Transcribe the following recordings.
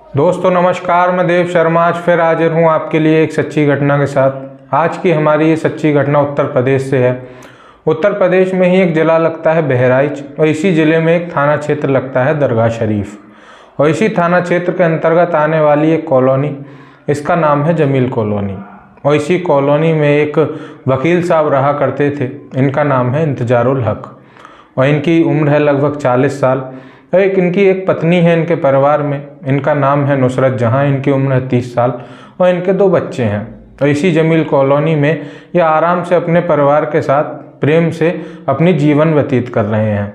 दोस्तों नमस्कार, मैं देव शर्मा आज फिर हाजिर हूँ आपके लिए एक सच्ची घटना के साथ। आज की हमारी ये सच्ची घटना उत्तर प्रदेश से है। उत्तर प्रदेश में ही एक ज़िला लगता है बहराइच और इसी ज़िले में एक थाना क्षेत्र लगता है दरगाह शरीफ और इसी थाना क्षेत्र के अंतर्गत आने वाली एक कॉलोनी, इसका नाम है जमील कॉलोनी। और इसी कॉलोनी में एक वकील साहब रहा करते थे, इनका नाम है इंतजारुल हक और इनकी उम्र है लगभग 40 साल। इनकी एक पत्नी है इनके परिवार में, इनका नाम है नुसरत जहां, इनकी उम्र है 30 साल और इनके 2 बच्चे हैं। और इसी जमील कॉलोनी में ये आराम से अपने परिवार के साथ प्रेम से अपनी जीवन व्यतीत कर रहे हैं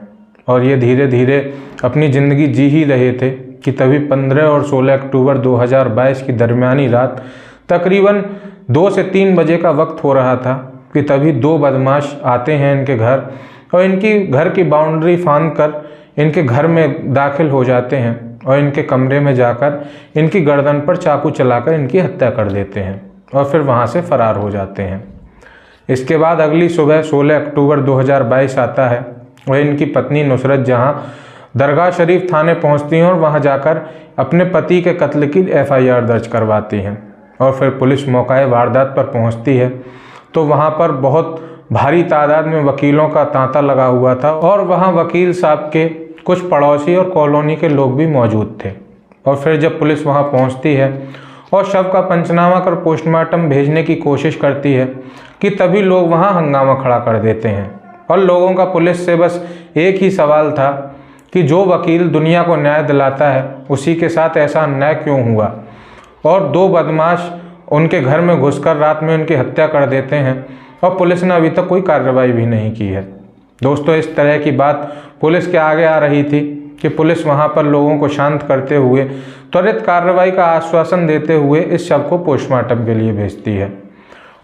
और ये धीरे धीरे अपनी ज़िंदगी जी ही रहे थे कि तभी 15 और 16 अक्टूबर 2022 की दरमियानी रात तकरीबन 2 से 3 बजे का वक्त हो रहा था कि तभी 2 बदमाश आते हैं इनके घर और इनकी घर की बाउंड्री फांद कर इनके घर में दाखिल हो जाते हैं और इनके कमरे में जाकर इनकी गर्दन पर चाकू चलाकर इनकी हत्या कर देते हैं और फिर वहां से फरार हो जाते हैं। इसके बाद अगली सुबह 16 अक्टूबर 2022 आता है और इनकी पत्नी नुसरत जहां दरगाह शरीफ थाने पहुंचती हैं और वहां जाकर अपने पति के कत्ल की FIR दर्ज करवाती हैं। और फिर पुलिस मौका वारदात पर पहुंचती है तो वहां पर बहुत भारी तादाद में वकीलों का तांता लगा हुआ था और वहां वकील साहब के कुछ पड़ोसी और कॉलोनी के लोग भी मौजूद थे। और फिर जब पुलिस वहां पहुंचती है और शव का पंचनामा कर पोस्टमार्टम भेजने की कोशिश करती है कि तभी लोग वहां हंगामा खड़ा कर देते हैं और लोगों का पुलिस से बस एक ही सवाल था कि जो वकील दुनिया को न्याय दिलाता है उसी के साथ ऐसा अन्याय क्यों हुआ। और 2 बदमाश उनके घर में घुसकर रात में उनकी हत्या कर देते हैं और पुलिस ने अभी तक कोई कार्रवाई भी नहीं की है। दोस्तों इस तरह की बात पुलिस के आगे आ रही थी कि पुलिस वहां पर लोगों को शांत करते हुए त्वरित कार्रवाई का आश्वासन देते हुए इस शव को पोस्टमार्टम के लिए भेजती है।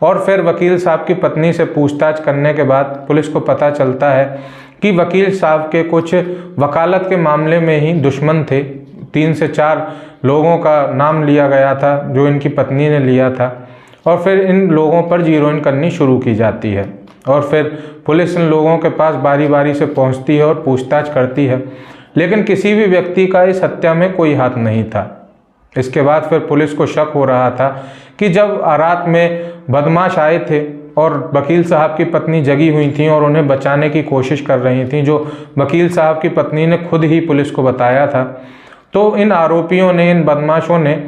और फिर वकील साहब की पत्नी से पूछताछ करने के बाद पुलिस को पता चलता है कि वकील साहब के कुछ वकालत के मामले में ही दुश्मन थे। 3 से 4 लोगों का नाम लिया गया था जो इनकी पत्नी ने लिया था और फिर इन लोगों पर जीरोइन करनी शुरू की जाती है। और फिर पुलिस इन लोगों के पास बारी बारी से पहुंचती है और पूछताछ करती है, लेकिन किसी भी व्यक्ति का इस हत्या में कोई हाथ नहीं था। इसके बाद फिर पुलिस को शक हो रहा था कि जब रात में बदमाश आए थे और वकील साहब की पत्नी जगी हुई थी और उन्हें बचाने की कोशिश कर रही थी, जो वकील साहब की पत्नी ने खुद ही पुलिस को बताया था, तो इन आरोपियों ने, इन बदमाशों ने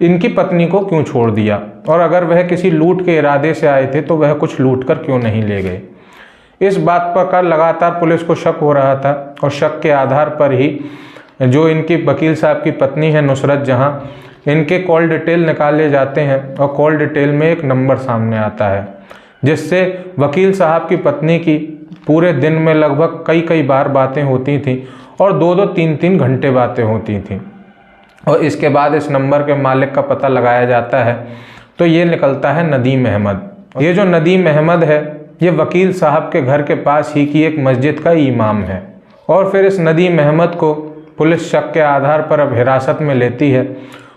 इनकी पत्नी को क्यों छोड़ दिया और अगर वह किसी लूट के इरादे से आए थे तो वह कुछ लूट कर क्यों नहीं ले गए। इस बात पर लगातार पुलिस को शक हो रहा था और शक के आधार पर ही जो इनकी वकील साहब की पत्नी है नुसरत जहां, इनके कॉल डिटेल निकाले जाते हैं और कॉल डिटेल में एक नंबर सामने आता है जिससे वकील साहब की पत्नी की पूरे दिन में लगभग कई बार बातें होती थीं और 2-2, 3-3 घंटे बातें होती थीं। और इसके बाद इस नंबर के मालिक का पता लगाया जाता है तो ये निकलता है नदीम अहमद। ये जो नदीम अहमद है ये वकील साहब के घर के पास ही की एक मस्जिद का इमाम है। और फिर इस नदीम अहमद को पुलिस शक के आधार पर अब हिरासत में लेती है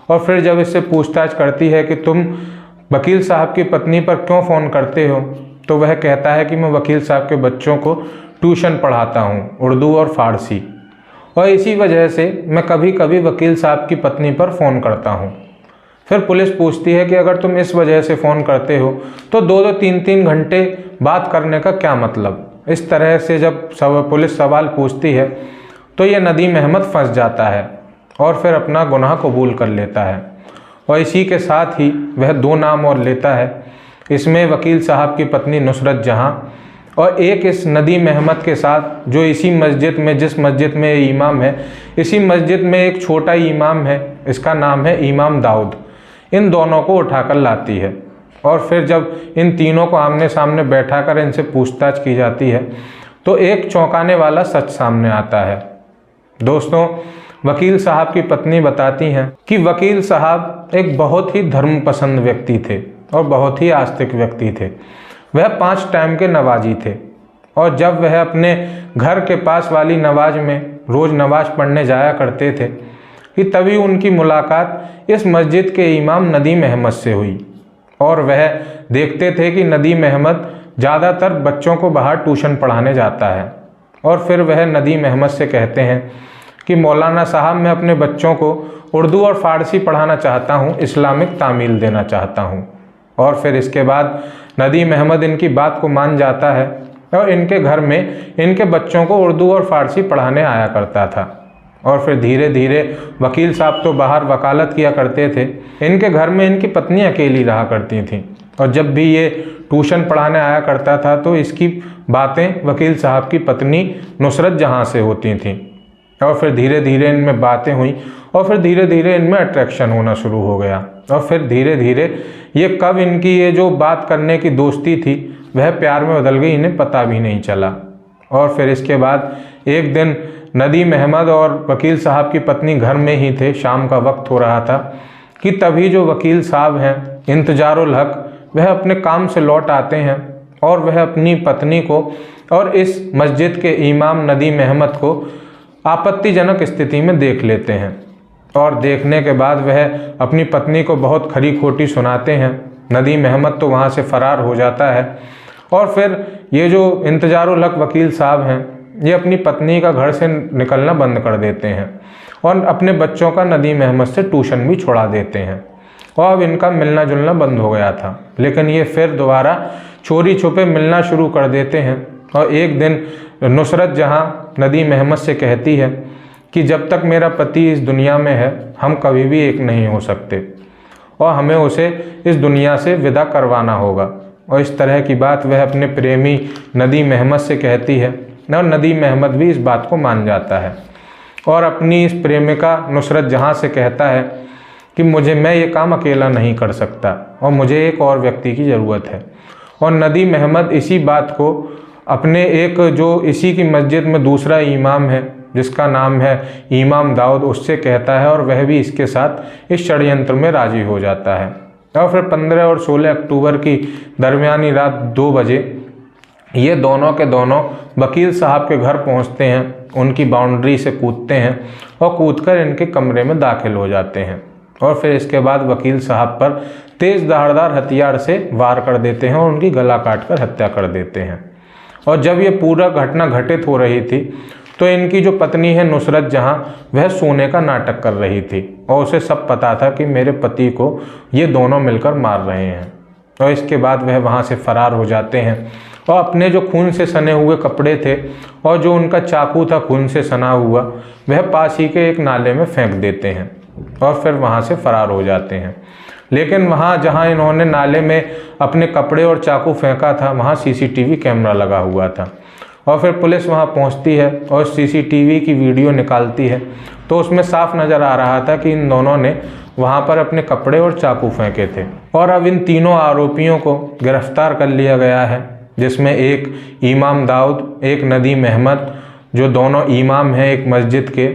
और फिर जब इससे पूछताछ करती है कि तुम वकील साहब की पत्नी पर क्यों फ़ोन करते हो, तो वह कहता है कि मैं वकील साहब के बच्चों को ट्यूशन पढ़ाता हूँ, उर्दू और फ़ारसी, और इसी वजह से मैं कभी कभी वकील साहब की पत्नी पर फ़ोन करता हूँ। फिर पुलिस पूछती है कि अगर तुम इस वजह से फ़ोन करते हो तो 2-2, 3-3 घंटे बात करने का क्या मतलब। इस तरह से जब पुलिस सवाल पूछती है तो ये नदीम अहमद फंस जाता है और फिर अपना गुनाह कबूल कर लेता है और इसी के साथ ही वह 2 नाम और लेता है। इसमें वकील साहब की पत्नी नुसरत जहां और एक इस नदीम अहमद के साथ जो इसी मस्जिद में, जिस मस्जिद में इमाम है, इसी मस्जिद में एक छोटा इमाम है, इसका नाम है इमाम दाऊद। इन दोनों को उठाकर लाती है और फिर जब इन तीनों को आमने सामने बैठाकर इनसे पूछताछ की जाती है तो एक चौंकाने वाला सच सामने आता है। दोस्तों वकील साहब की पत्नी बताती हैं कि वकील साहब एक बहुत ही धर्मपसंद व्यक्ति थे और बहुत ही आस्तिक व्यक्ति थे। वह 5 टाइम के नमाजी थे और जब वह अपने घर के पास वाली नमाज में रोज़ नमाज पढ़ने जाया करते थे कि तभी उनकी मुलाकात इस मस्जिद के इमाम नदीम अहमद से हुई और वह देखते थे कि नदीम अहमद ज़्यादातर बच्चों को बाहर ट्यूशन पढ़ाने जाता है। और फिर वह नदीम अहमद से कहते हैं कि मौलाना साहब, मैं अपने बच्चों को उर्दू और फ़ारसी पढ़ाना चाहता हूँ, इस्लामिक तामील देना चाहता हूँ। और फिर इसके बाद नदीम अहमद इनकी बात को मान जाता है और इनके घर में इनके बच्चों को उर्दू और फ़ारसी पढ़ाने आया करता था। और फिर धीरे धीरे वकील साहब तो बाहर वकालत किया करते थे, इनके घर में इनकी पत्नी अकेली रहा करती थी। और जब भी ये ट्यूशन पढ़ाने आया करता था तो इसकी बातें वकील साहब की पत्नी नुसरत जहाँ से होती थीं। और फिर धीरे धीरे इनमें बातें हुई और फिर धीरे धीरे इनमें अट्रैक्शन होना शुरू हो गया। और फिर धीरे धीरे ये कब इनकी ये जो बात करने की दोस्ती थी वह प्यार में बदल गई, इन्हें पता भी नहीं चला। और फिर इसके बाद एक दिन नदीम अहमद और वकील साहब की पत्नी घर में ही थे, शाम का वक्त हो रहा था कि तभी जो वकील साहब हैं इंतजारुल हक, वह अपने काम से लौट आते हैं और वह अपनी पत्नी को और इस मस्जिद के इमाम नदीम अहमद को आपत्तिजनक स्थिति में देख लेते हैं। और देखने के बाद वह अपनी पत्नी को बहुत खरी खोटी सुनाते हैं। नदीम अहमद तो वहाँ से फ़रार हो जाता है। और फिर ये जो इंतजारुल हक वकील साहब हैं, ये अपनी पत्नी का घर से निकलना बंद कर देते हैं और अपने बच्चों का नदीम अहमद से ट्यूशन भी छुड़ा देते हैं। और अब इनका मिलना जुलना बंद हो गया था, लेकिन ये फिर दोबारा चोरी छुपे मिलना शुरू कर देते हैं। और एक दिन नुसरत जहाँ नदीम अहमद से कहती है कि जब तक मेरा पति इस दुनिया में है हम कभी भी एक नहीं हो सकते और हमें उसे इस दुनिया से विदा करवाना होगा। और इस तरह की बात वह अपने प्रेमी नदीम अहमद से कहती है और नदीम अहमद भी इस बात को मान जाता है और अपनी इस प्रेमिका नुसरत जहाँ से कहता है कि मैं ये काम अकेला नहीं कर सकता और मुझे एक और व्यक्ति की ज़रूरत है। और नदीम अहमद इसी बात को अपने एक जो इसी की मस्जिद में दूसरा इमाम है जिसका नाम है इमाम दाऊद, उससे कहता है और वह भी इसके साथ इस षड्यंत्र में राजी हो जाता है। और फिर 15 और 16 अक्टूबर की दरमियानी रात 2 बजे ये दोनों के दोनों वकील साहब के घर पहुंचते हैं, उनकी बाउंड्री से कूदते हैं और कूदकर इनके कमरे में दाखिल हो जाते हैं। और फिर इसके बाद वकील साहब पर तेज़ धारदार हथियार से वार कर देते हैं और उनकी गला काटकर हत्या कर देते हैं। और जब ये पूरा घटना घटित हो रही थी तो इनकी जो पत्नी है नुसरत जहाँ, वह सोने का नाटक कर रही थी और उसे सब पता था कि मेरे पति को ये दोनों मिलकर मार रहे हैं। और इसके बाद वह वहाँ से फ़रार हो जाते हैं और अपने जो खून से सने हुए कपड़े थे और जो उनका चाकू था खून से सना हुआ, वह पास ही के एक नाले में फेंक देते हैं और फिर वहाँ से फ़रार हो जाते हैं। लेकिन वहाँ जहाँ इन्होंने नाले में अपने कपड़े और चाकू फेंका था वहाँ सीसीटीवी कैमरा लगा हुआ था। और फिर पुलिस वहाँ पहुँचती है और सीसीटीवी की वीडियो निकालती है तो उसमें साफ नज़र आ रहा था कि इन दोनों ने वहाँ पर अपने कपड़े और चाकू फेंके थे। और अब इन तीनों आरोपियों को गिरफ्तार कर लिया गया है, जिसमें एक इमाम दाऊद, एक नदीम अहमद जो दोनों इमाम हैं एक मस्जिद के,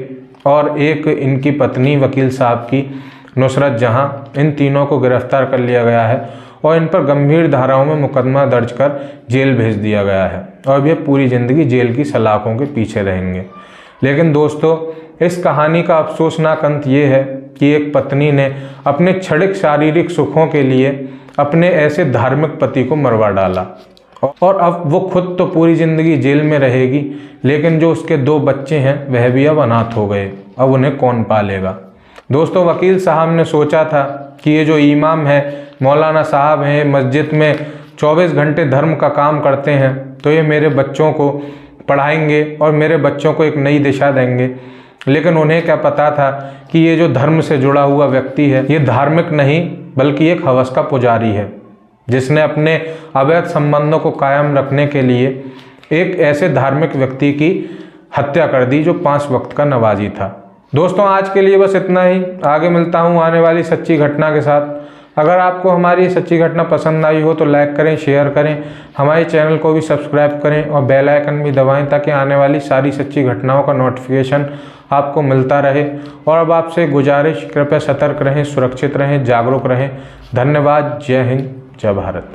और एक इनकी पत्नी वकील साहब की नुसरत जहाँ। इन तीनों को गिरफ्तार कर लिया गया है और इन पर गंभीर धाराओं में मुकदमा दर्ज कर जेल भेज दिया गया है और ये पूरी ज़िंदगी जेल की सलाखों के पीछे रहेंगे। लेकिन दोस्तों, इस कहानी का अफसोसनाक अंत ये है कि एक पत्नी ने अपने क्षणिक शारीरिक सुखों के लिए अपने ऐसे धार्मिक पति को मरवा डाला और अब वो खुद तो पूरी ज़िंदगी जेल में रहेगी, लेकिन जो उसके 2 बच्चे हैं वह भी अब अनाथ हो गए। अब उन्हें कौन पालेगा। दोस्तों, वकील साहब ने सोचा था कि ये जो इमाम है मौलाना साहब हैं, मस्जिद में 24 घंटे धर्म का काम करते हैं, तो ये मेरे बच्चों को पढ़ाएंगे और मेरे बच्चों को एक नई दिशा देंगे। लेकिन उन्हें क्या पता था कि ये जो धर्म से जुड़ा हुआ व्यक्ति है ये धार्मिक नहीं बल्कि एक हवस का पुजारी है, जिसने अपने अवैध संबंधों को कायम रखने के लिए एक ऐसे धार्मिक व्यक्ति की हत्या कर दी जो 5 वक्त का नमाजी था। दोस्तों, आज के लिए बस इतना ही। आगे मिलता हूँ आने वाली सच्ची घटना के साथ। अगर आपको हमारी सच्ची घटना पसंद आई हो तो लाइक करें, शेयर करें, हमारे चैनल को भी सब्सक्राइब करें और बेल आइकन भी दबाएं ताकि आने वाली सारी सच्ची घटनाओं का नोटिफिकेशन आपको मिलता रहे। और अब आपसे गुजारिश, कृपया सतर्क रहें, सुरक्षित रहें, जागरूक रहें। धन्यवाद। जय हिंद, जय भारत।